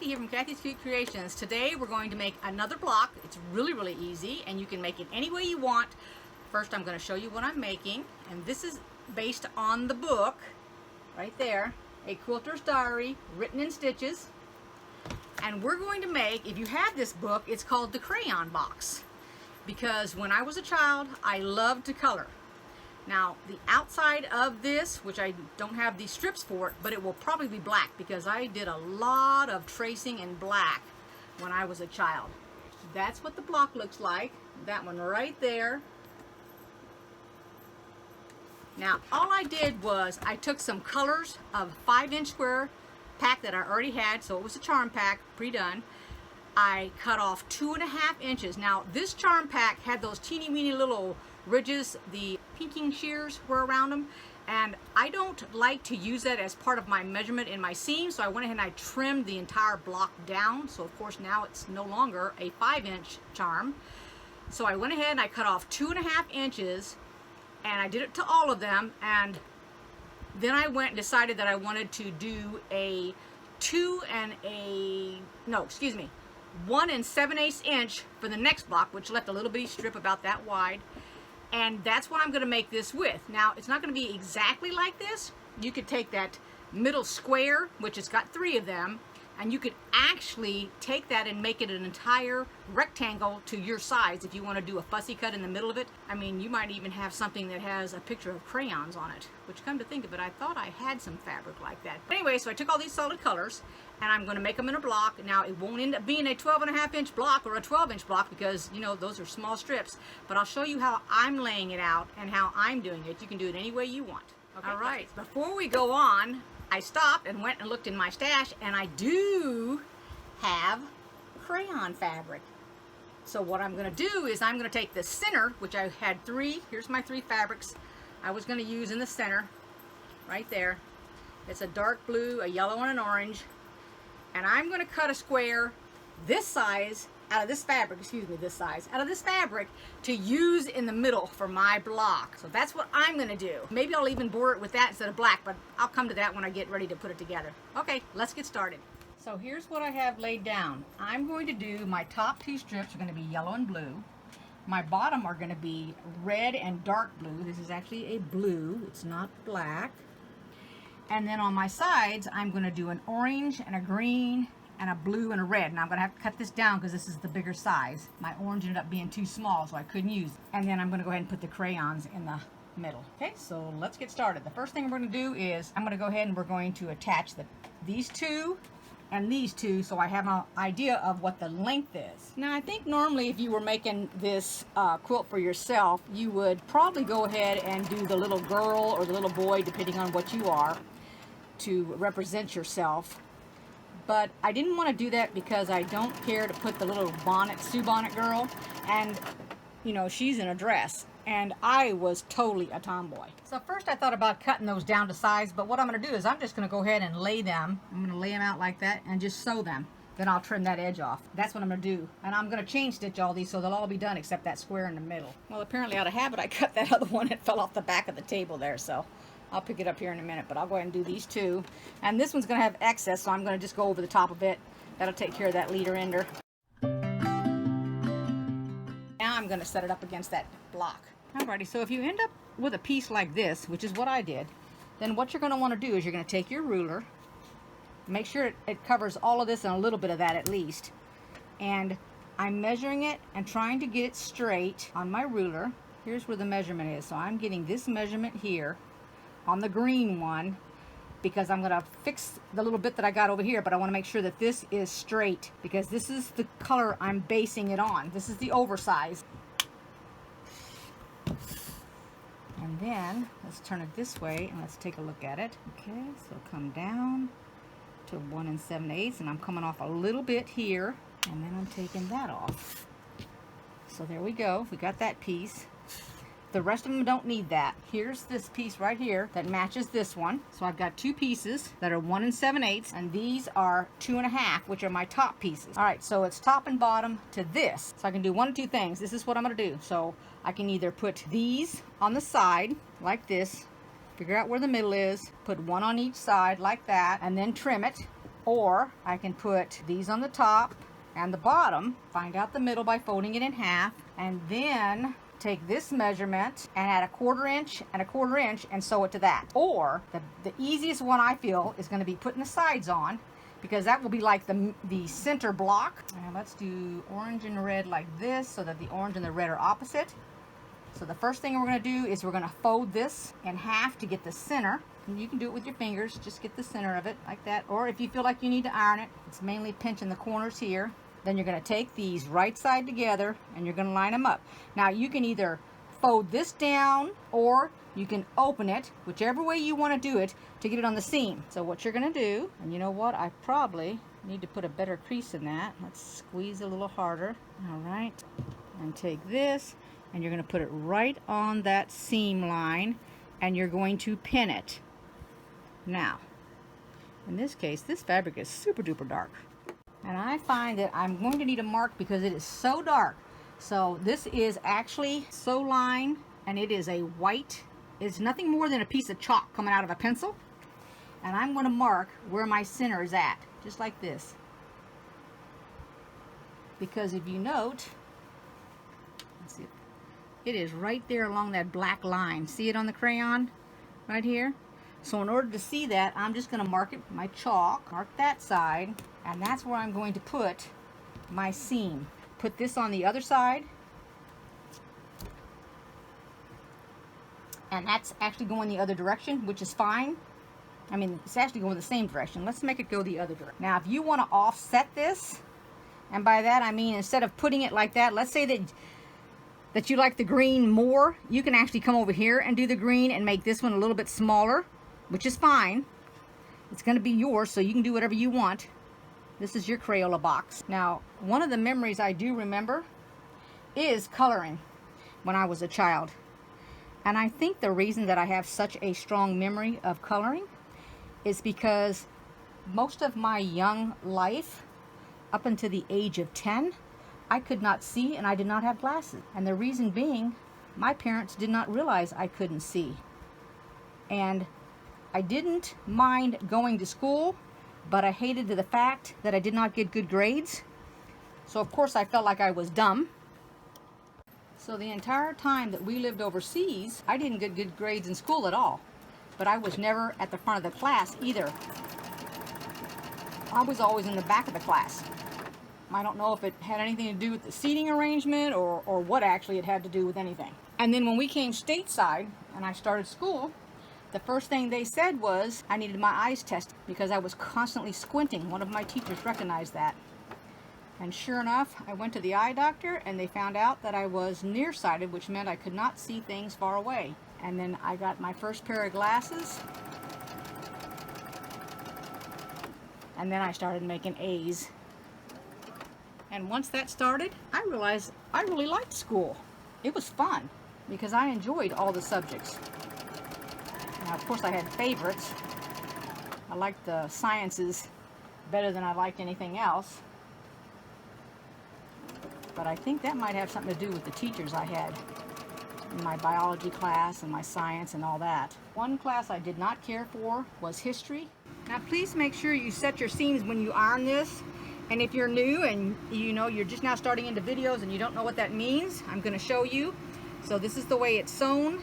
Kathy here from Kathy's Cute Creations. Today we're going to make another block. It's really easy and you can make it any way you want. First I'm going to show you what I'm making, and this is based on the book right there, A Quilter's Diary Written in Stitches. And we're going to make, if you have this book, it's called the Crayon box, because when I was a child I loved to color. Now, the outside of this, which I don't have these strips for it, but it will probably be black because I did a lot of tracing in black when I was a child. That's what the block looks like. That one right there. Now, all I did was I took some colors of 5-inch square pack that I already had, so it was a charm pack, pre-done. I cut off 2.5 inches. Now, this charm pack had those teeny weeny little ridges, the pinking shears were around them, and I don't like to use that as part of my measurement in my seam, so I went ahead and I trimmed the entire block down. So of course now it's no longer a 5-inch charm. So I went ahead and I cut off 2.5 inches, and I did it to all of them, and then I went and decided that I wanted to do a 1 7/8 inch for the next block, which left a little bitty strip about that wide. And that's what I'm going to make this with. Now, it's not going to be exactly like this. You could take that middle square, which has got 3 of them, and you could actually take that and make it an entire rectangle to your size if you want to do a fussy cut in the middle of it. I mean, you might even have something that has a picture of crayons on it, which, come to think of it, I thought I had some fabric like that. But anyway, so I took all these solid colors and I'm going to make them in a block. Now, it won't end up being a 12.5 inch block or a 12-inch block because, you know, those are small strips. But I'll show you how I'm laying it out and how I'm doing it. You can do it any way you want. Okay. All right, before we go on, I stopped and went and looked in my stash, and I do have crayon fabric. So what I'm going to do is I'm going to take the center, which I had 3. Here's my 3 fabrics I was going to use in the center, right there. It's a dark blue, a yellow, and an orange. And I'm going to cut a square this size out of this fabric, out of this fabric to use in the middle for my block. So that's what I'm going to do. Maybe I'll even border it with that instead of black, but I'll come to that when I get ready to put it together. Okay, let's get started. So here's what I have laid down. I'm going to do, my top 2 strips are going to be yellow and blue. My bottom are going to be red and dark blue. This is actually a blue, it's not black. And then on my sides, I'm going to do an orange and a green and a blue and a red. Now I'm going to have to cut this down because this is the bigger size. My orange ended up being too small, so I couldn't use it. And then I'm going to go ahead and put the crayons in the middle. Okay, so let's get started. The first thing we're going to do is I'm going to go ahead and we're going to attach these 2 and these 2, so I have an idea of what the length is. Now, I think normally if you were making this quilt for yourself, you would probably go ahead and do the little girl or the little boy, depending on what you are, to represent yourself. But I didn't want to do that because I don't care to put the little bonnet, Sue Bonnet girl, and you know, she's in a dress, and I was totally a tomboy. So first I thought about cutting those down to size, but what I'm going to do is I'm just going to go ahead and lay them. I'm going to lay them out like that and just sew them. Then I'll trim that edge off. That's what I'm going to do. And I'm going to chain stitch all these so they'll all be done except that square in the middle. Well, apparently out of habit I cut that other one. It fell off the back of the table there, so I'll pick it up here in a minute, but I'll go ahead and do these 2. And this one's going to have excess, so I'm going to just go over the top of it. That'll take care of that leader ender. Now I'm going to set it up against that block. Alrighty, so if you end up with a piece like this, which is what I did, then what you're going to want to do is you're going to take your ruler, make sure it covers all of this and a little bit of that at least. And I'm measuring it and trying to get it straight on my ruler. Here's where the measurement is. So I'm getting this measurement here on the green one because I'm going to fix the little bit that I got over here, but I want to make sure that this is straight because this is the color I'm basing it on. This is the oversize. And then let's turn it this way and let's take a look at it. Okay, so come down to 1 7/8, and I'm coming off a little bit here, and then I'm taking that off. So there we go, we got that piece. The rest of them don't need that. Here's this piece right here that matches this one. So I've got 2 pieces that are 1 7/8, and these are 2.5, which are my top pieces. All right, so it's top and bottom to this. So I can do 1 of 2 things. This is what I'm going to do. So I can either put these on the side like this, figure out where the middle is, put 1 on each side like that, and then trim it. Or I can put these on the top and the bottom, find out the middle by folding it in half, and then take this measurement and add a 1/4 inch and a 1/4 inch and sew it to that. Or the easiest one I feel is going to be putting the sides on, because that will be like the center block. And let's do orange and red like this so that the orange and the red are opposite. So the first thing we're going to do is we're going to fold this in half to get the center. And you can do it with your fingers, just get the center of it like that. Or if you feel like you need to iron it, it's mainly pinching the corners here. Then you're going to take these right side together and you're going to line them up. Now you can either fold this down or you can open it, whichever way you want to do it, to get it on the seam. So what you're going to do, and you know what, I probably need to put a better crease in that. Let's squeeze a little harder. All right, and take this and you're going to put it right on that seam line and you're going to pin it. Now, in this case, this fabric is super duper dark. And I find that I'm going to need a mark because it is so dark. So this is actually sew line, and it is a white. It's nothing more than a piece of chalk coming out of a pencil. And I'm going to mark where my center is at, just like this. Because if you note, let's see, it is right there along that black line. See it on the crayon right here? So in order to see that, I'm just going to mark it, my chalk, mark that side, and that's where I'm going to put my seam. Put this on the other side, and that's actually going the other direction, which is fine. I mean, it's actually going the same direction. Let's make it go the other direction. Now, if you want to offset this, and by that I mean instead of putting it like that, let's say that you like the green more, you can actually come over here and do the green and make this one a little bit smaller, which is fine. It's going to be yours, so you can do whatever you want. This is your Crayola box. Now, one of the memories I do remember is coloring when I was a child. And I think the reason that I have such a strong memory of coloring is because most of my young life, up until the age of 10, I could not see and I did not have glasses. And the reason being, my parents did not realize I couldn't see. And I didn't mind going to school, but I hated the fact that I did not get good grades. So of course I felt like I was dumb. So the entire time that we lived overseas, I didn't get good grades in school at all. But I was never at the front of the class either. I was always in the back of the class. I don't know if it had anything to do with the seating arrangement or what actually it had to do with anything. And then when we came stateside and I started school, the first thing they said was I needed my eyes tested because I was constantly squinting. One of my teachers recognized that. And sure enough, I went to the eye doctor and they found out that I was nearsighted, which meant I could not see things far away. And then I got my first pair of glasses. And then I started making A's. And once that started, I realized I really liked school. It was fun because I enjoyed all the subjects. Now, of course, I had favorites. I liked the sciences better than I liked anything else. But I think that might have something to do with the teachers I had in my biology class and my science and all that. One class I did not care for was history. Now, please make sure you set your seams when you iron this. And if you're new and you're just now starting into videos and you don't know what that means, I'm going to show you. So this is the way it's sewn.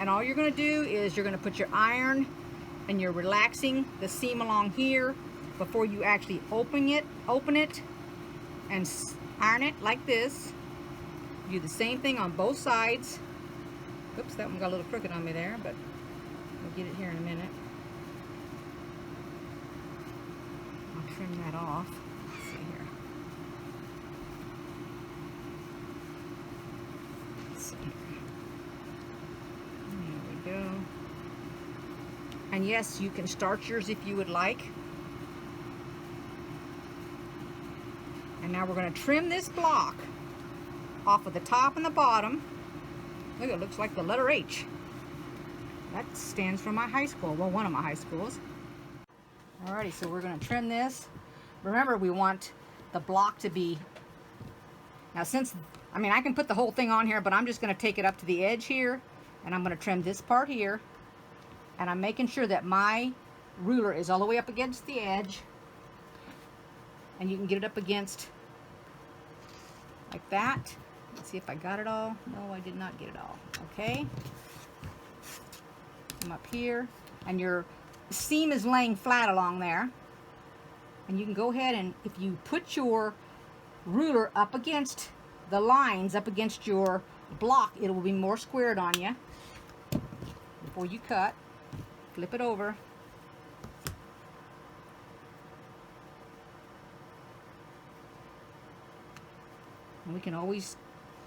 And all you're going to do is you're going to put your iron and you're relaxing the seam along here before you actually open it and iron it like this. Do the same thing on both sides. Oops, that one got a little crooked on me there, but we'll get it here in a minute. I'll trim that off. Let's see here. Let's see here. There we go. And yes, you can start yours if you would like. And now we're going to trim this block off of the top and the bottom. Look, it looks like the letter H. That stands for my high school. Well, one of my high schools. Alrighty, so we're going to trim this. Remember, we want the block to be... Now since, I can put the whole thing on here, but I'm just going to take it up to the edge here. And I'm going to trim this part here. And I'm making sure that my ruler is all the way up against the edge. and you can get it up against like that. Let's see if I got it all. No, I did not get it all. Okay. Come up here, and your seam is laying flat along there. And you can go ahead and if you put your ruler up against the lines, up against your block, it will be more squared on you. Before you cut, flip it over. And we can always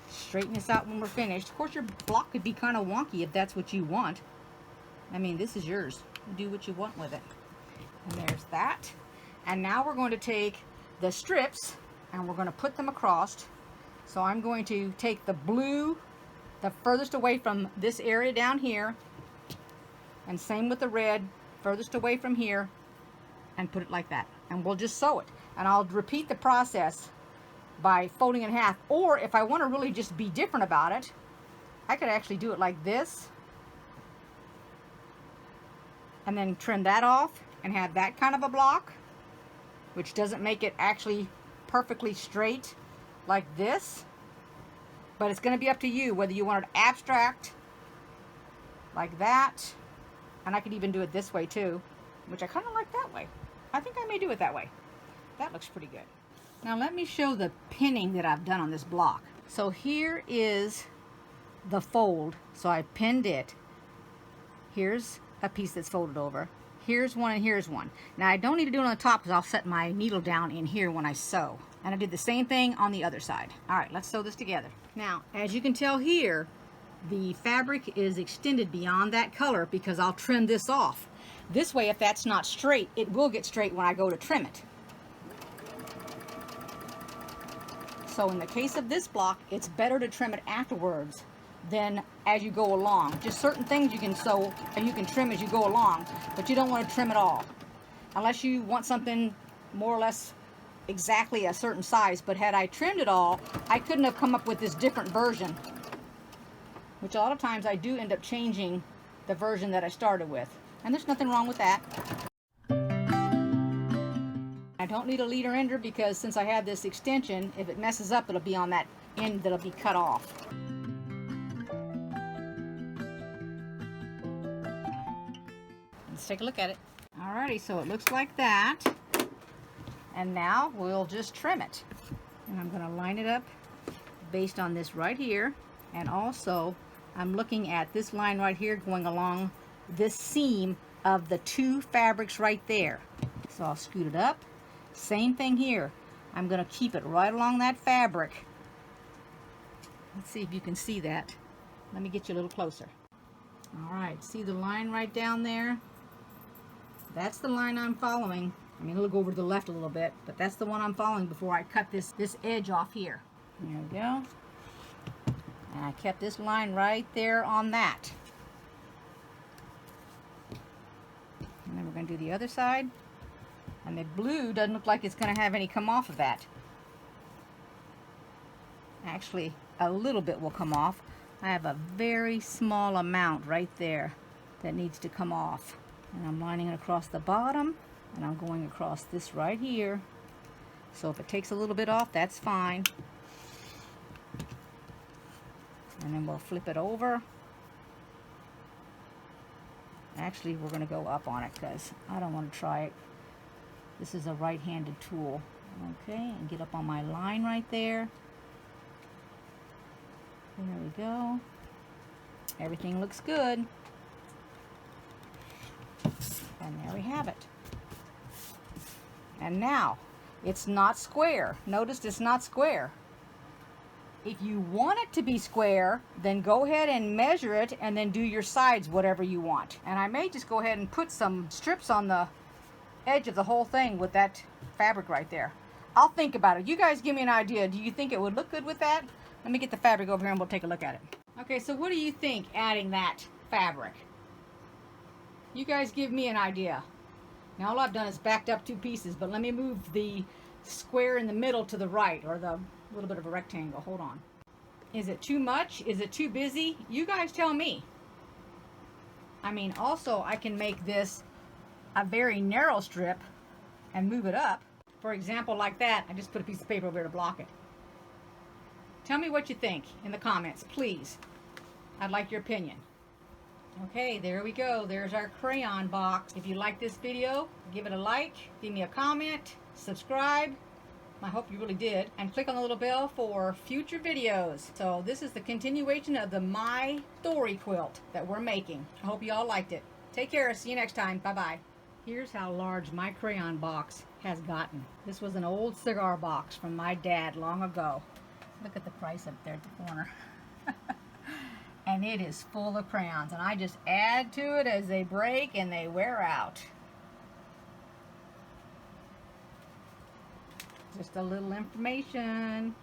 straighten this out when we're finished. Of course, your block could be kind of wonky if that's what you want. I mean, this is yours. Do what you want with it. And there's that. And now we're going to take the strips and we're going to put them across. So I'm going to take the blue, the furthest away from this area down here, and same with the red, furthest away from here, and put it like that. And we'll just sew it. And I'll repeat the process by folding it in half. Or if I want to really just be different about it, I could actually do it like this, and then trim that off and have that kind of a block, which doesn't make it actually perfectly straight like this, but it's going to be up to you whether you want it abstract like that. And I could even do it this way too, which I kind of like that way. I think I may do it that way. That looks pretty good. Now let me show the pinning that I've done on this block. So here is the fold. So I pinned it. Here's a piece that's folded over. Here's one and here's one. Now I don't need to do it on the top because I'll set my needle down in here when I sew. And I did the same thing on the other side. All right, let's sew this together. Now, as you can tell here, the fabric is extended beyond that color because I'll trim this off. This way, if that's not straight, it will get straight when I go to trim it. So in the case of this block, it's better to trim it afterwards than as you go along. Just certain things you can sew and you can trim as you go along, but you don't want to trim it all unless you want something more or less exactly a certain size. But had I trimmed it all, I couldn't have come up with this different version, which a lot of times I do end up changing the version that I started with, and there's nothing wrong with that. I don't need a leader ender because since I have this extension, if it messes up, it'll be on that end that'll be cut off. Let's take a look at it. Alrighty, so it looks like that. And now we'll just trim it. And I'm going to line it up based on this right here. And also, I'm looking at this line right here going along this seam of the two fabrics right there. So I'll scoot it up. Same thing here. I'm going to keep it right along that fabric. Let's see if you can see that. Let me get you a little closer. Alright, see the line right down there? That's the line I'm following. I mean, it'll go over to the left a little bit, but that's the one I'm following before I cut this edge off here. There we go. And I kept this line right there on that. And then we're going to do the other side. And the blue doesn't look like it's going to have any come off of that. Actually, a little bit will come off. I have a very small amount right there that needs to come off. And I'm lining it across the bottom, and I'm going across this right here. So if it takes a little bit off, that's fine. And then we'll flip it over. Actually, we're going to go up on it because I don't want to try it. This is a right-handed tool. Okay, and get up on my line right there. There we go. Everything looks good. And there we have it. And now, it's not square. Notice it's not square. If you want it to be square, then go ahead and measure it and then do your sides whatever you want. And I may just go ahead and put some strips on the edge of the whole thing with that fabric right there. I'll think about it. You guys give me an idea. Do you think it would look good with that? Let me get the fabric over here and we'll take a look at it. Okay, so what do you think adding that fabric? You guys give me an idea. Now all I've done is backed up two pieces, but let me move the square in the middle to the right, or the little bit of a rectangle. Hold on. Is it too much? Is it too busy? You guys tell me. I mean, also I can make this a very narrow strip and move it up. For example, like that, I just put a piece of paper over there to block it. Tell me what you think in the comments, please. I'd like your opinion. Okay, there we go. There's our crayon box. If you like this video, give it a like, give me a comment, subscribe. I hope you really did. And click on the little bell for future videos. So this is the continuation of the My Story quilt that we're making. I hope you all liked it. Take care. See you next time. Bye-bye. Here's how large my crayon box has gotten. This was an old cigar box from my dad long ago. Look at the price up there at the corner. And it is full of crayons. And I just add to it as they break and they wear out. Just a little information.